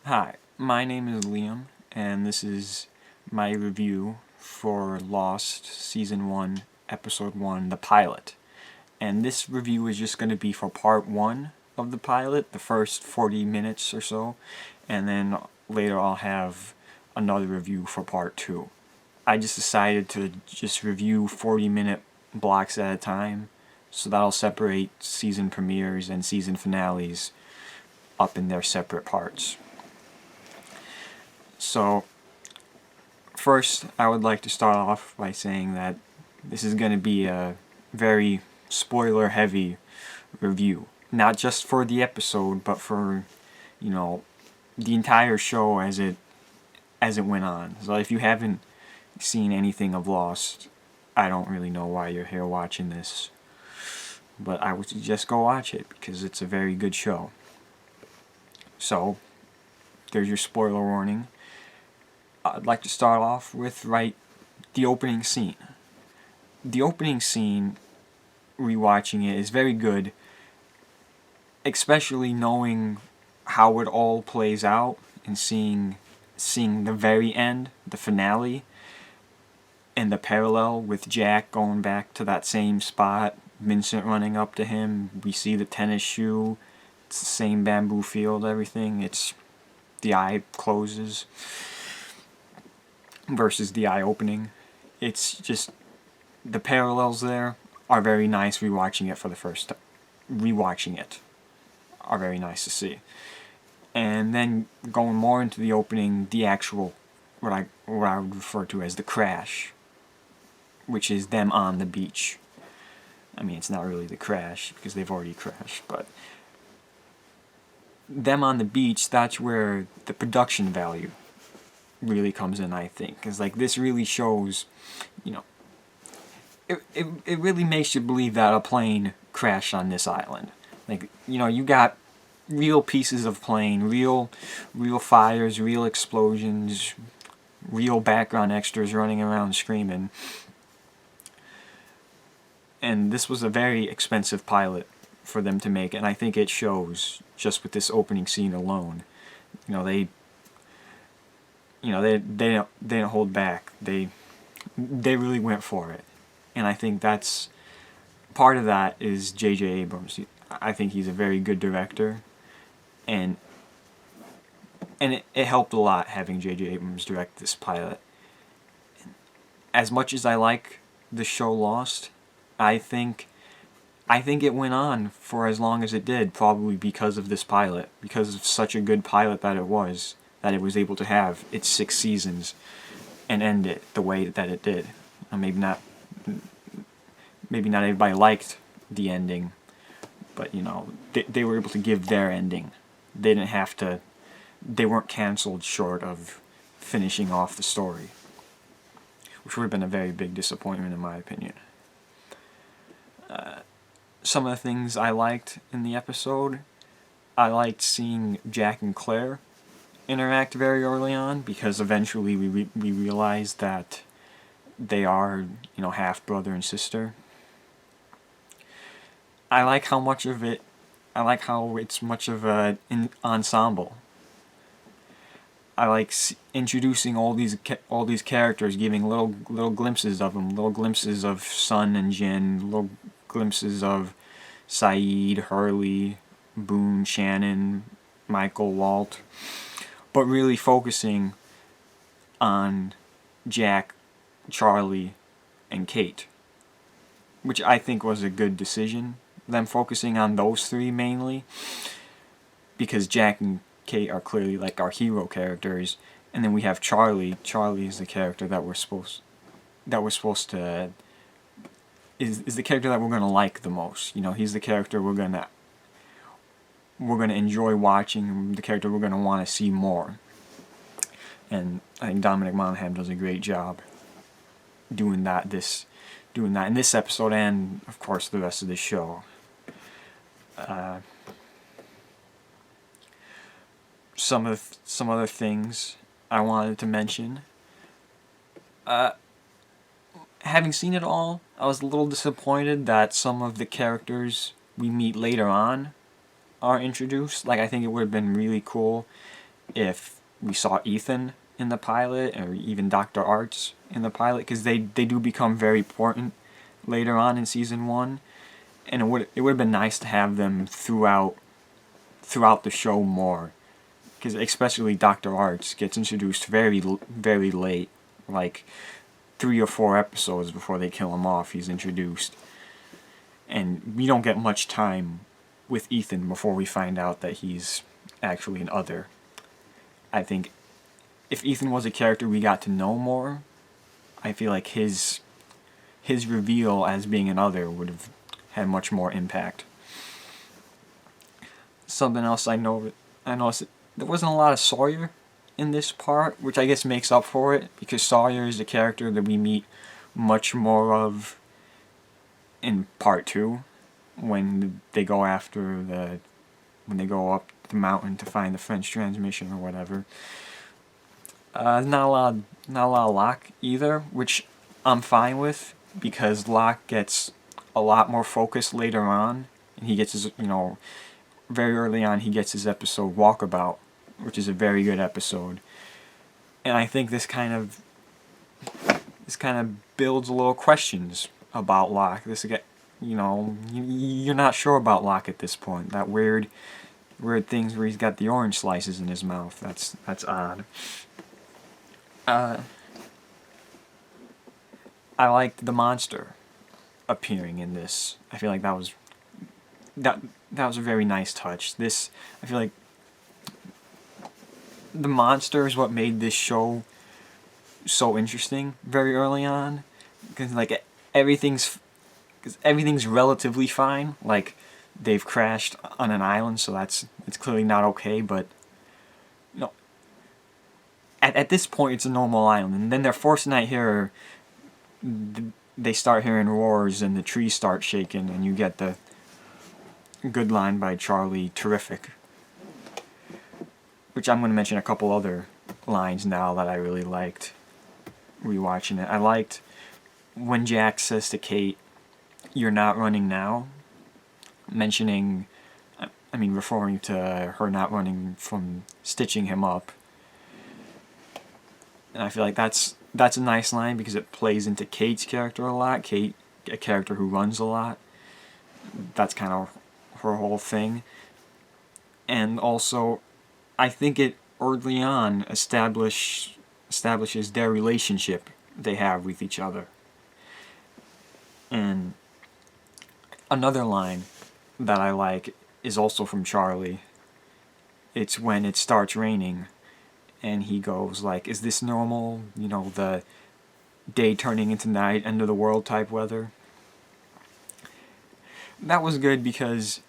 Hi, my name is Liam, and this is my review for Lost Season 1, Episode 1, the pilot. And this review is just going to be for part 1 of the pilot, the first 40 minutes or so, and then later I'll have another review for part 2. I just decided to just review 40-minute blocks at a time, so that'll separate season premieres and season finales up in their separate parts. So, first, I would like to start off by saying that this is going to be a very spoiler-heavy review. Not just for the episode, but for, the entire show as it went on. So if you haven't seen anything of Lost, I don't really know why you're here watching this. But I would suggest go watch it, because it's a very good show. So, there's your spoiler warning. I'd like to start off with the opening scene. The opening scene, rewatching it, is very good, especially knowing how it all plays out and seeing the very end, the finale, and the parallel with Jack going back to that same spot, Vincent running up to him, we see the tennis shoe, it's the same bamboo field, everything, the eye closes versus the eye opening. It's just, the parallels there are very nice rewatching it for the first time. Rewatching it are very nice to see. And then going more into the opening, the actual, what I would refer to as the crash, which is them on the beach. I mean, it's not really the crash, because they've already crashed, but them on the beach, that's where the production value really comes in, I think. Because, this really shows, it really makes you believe that a plane crashed on this island. You got real pieces of plane, real fires, real explosions, real background extras running around screaming. And this was a very expensive pilot for them to make, and I think it shows just with this opening scene alone. They didn't hold back. They really went for it, and I think that's part of that is J.J. Abrams. I think he's a very good director, and it helped a lot having J.J. Abrams direct this pilot. As much as I like the show Lost, I think it went on for as long as it did, probably because of this pilot, because of such a good pilot that it was able to have its 6 seasons and end it the way that it did. Maybe not everybody liked the ending, but they were able to give their ending. They weren't canceled short of finishing off the story, which would have been a very big disappointment in my opinion. Some of the things I liked in the episode, I liked seeing Jack and Claire interact very early on, because eventually we realized that they are, half brother and sister. I like how it's much of an ensemble. I like introducing all these characters, giving little glimpses of them, little glimpses of Sun and Jin, little glimpses of Saeed, Hurley, Boone, Shannon, Michael, Walt, but really focusing on Jack, Charlie, and Kate, which I think was a good decision, them focusing on those 3 mainly, because Jack and Kate are clearly our hero characters, and then we have Charlie. Charlie is the character that we're supposed to is the character that we're gonna like the most. He's the character we're gonna enjoy watching, the character we're gonna want to see more. And I think Dominic Monaghan does a great job doing that in this episode, and of course the rest of the show. Some other things I wanted to mention. Having seen it all, I was a little disappointed that some of the characters we meet later on are introduced. I think it would have been really cool if we saw Ethan in the pilot, or even Dr. Arts in the pilot, because they do become very important later on in season 1, and it would have been nice to have them throughout the show more, because especially Dr. Arts gets introduced very late, like 3 or 4 episodes before they kill him off. He's introduced, and we don't get much time with Ethan before we find out that he's actually an other. I think if Ethan was a character we got to know more, I feel like his reveal as being an other would have had much more impact. Something else I noticed, there wasn't a lot of Sawyer in this part, which I guess makes up for it, because Sawyer is a character that we meet much more of in part 2, when they go up the mountain to find the French transmission or whatever. Not a lot of Locke either, which I'm fine with, because Locke gets a lot more focus later on, and he gets his, very early on he gets his episode Walkabout, which is a very good episode. And I think this kind of builds a little questions about Locke. You're not sure about Locke at this point. That weird things where he's got the orange slices in his mouth. That's odd. I liked the monster appearing in this. I feel like that was a very nice touch. I feel like the monster is what made this show so interesting very early on, because everything's relatively fine. Like, they've crashed on an island, so it's clearly not okay, but at this point it's a normal island, and then their first night here, they start hearing roars and the trees start shaking, and you get the good line by Charlie, "Terrific," which I'm going to mention a couple other lines now that I really liked rewatching it. I liked when Jack says to Kate, "You're not running now," referring to her not running from stitching him up. And I feel like that's a nice line, because it plays into Kate's character a lot. Kate, a character who runs a lot. That's kind of her whole thing. And also, I think it early on establishes their relationship they have with each other. And another line that I like is also from Charlie. It's when it starts raining, and he goes like, "Is this normal? The day turning into night, end of the world type weather." That was good, because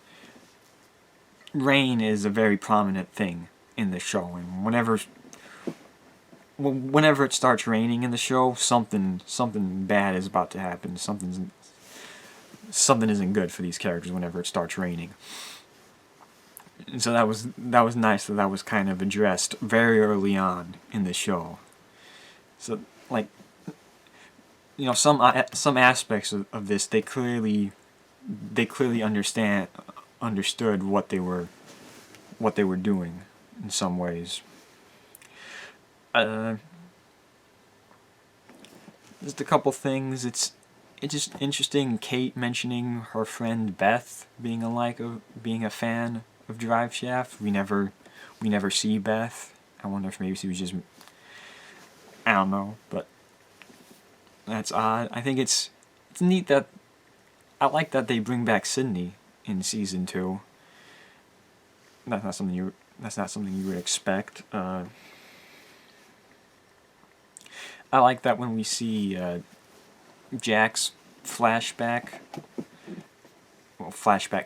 rain is a very prominent thing in the show, and whenever it starts raining in the show, something bad is about to happen. Something isn't good for these characters whenever it starts raining. And so that was nice that was kind of addressed very early on in the show. So, some aspects of this, they clearly understood what they were doing in some ways. Just a couple things. It's just interesting, Kate mentioning her friend Beth being a fan of Drive Shaft. We never see Beth. I wonder if maybe she was just, I don't know, but that's odd. I think it's neat that I like that they bring back Sydney in season 2. That's not something you would expect. I like that when we see Jack's flashback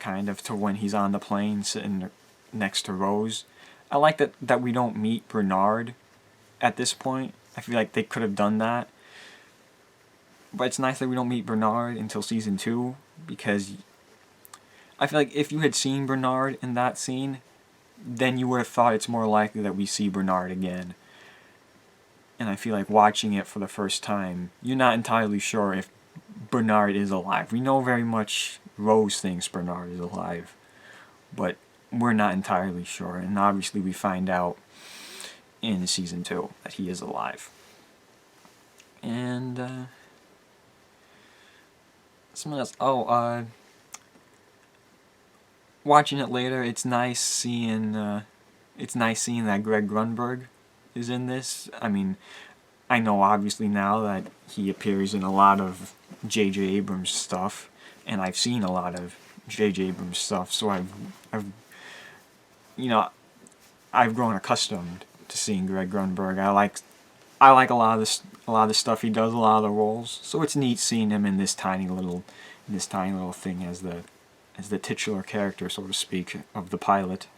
kind of to when he's on the plane sitting next to Rose. I like that we don't meet Bernard at this point. I feel like they could have done that. But it's nice that we don't meet Bernard until season 2, because I feel like if you had seen Bernard in that scene, then you would have thought it's more likely that we see Bernard again. And I feel like watching it for the first time, you're not entirely sure if Bernard is alive. We know very much Rose thinks Bernard is alive, but we're not entirely sure. And obviously we find out in season 2 that he is alive. And something else. Watching it later, it's nice seeing that Greg Grunberg is in this. I mean, I know obviously now that he appears in a lot of J.J. Abrams stuff, and I've seen a lot of J.J. Abrams stuff, so I've grown accustomed to seeing Greg Grunberg. I like a lot of the stuff he does, a lot of the roles. So it's neat seeing him in this tiny little thing as the titular character, so to speak, of the pilot.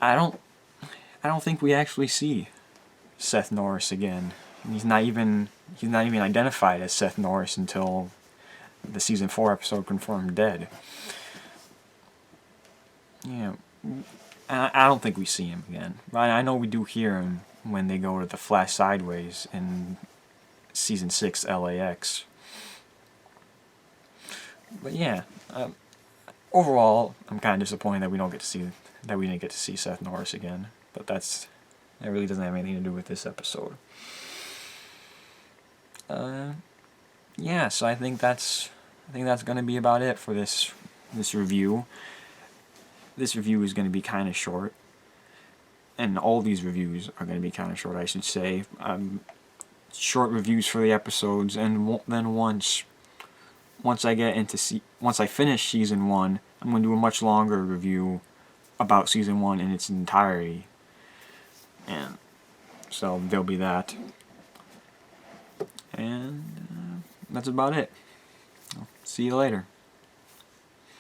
I don't think we actually see Seth Norris again. He's not even identified as Seth Norris until the season 4 episode confirmed dead. Yeah, I don't think we see him again. I know we do hear him when they go to the Flash Sideways in season 6 LAX. But yeah, overall, I'm kind of disappointed that we didn't get to see Seth Norris again. But that really doesn't have anything to do with this episode. Yeah, so I think that's going to be about it for this review. This review is going to be kind of short, and all these reviews are going to be kind of short, I should say. Short reviews for the episodes, and then once I finish season 1, I'm going to do a much longer review about season 1 in its entirety. And so there'll be that. And that's about it. I'll see you later.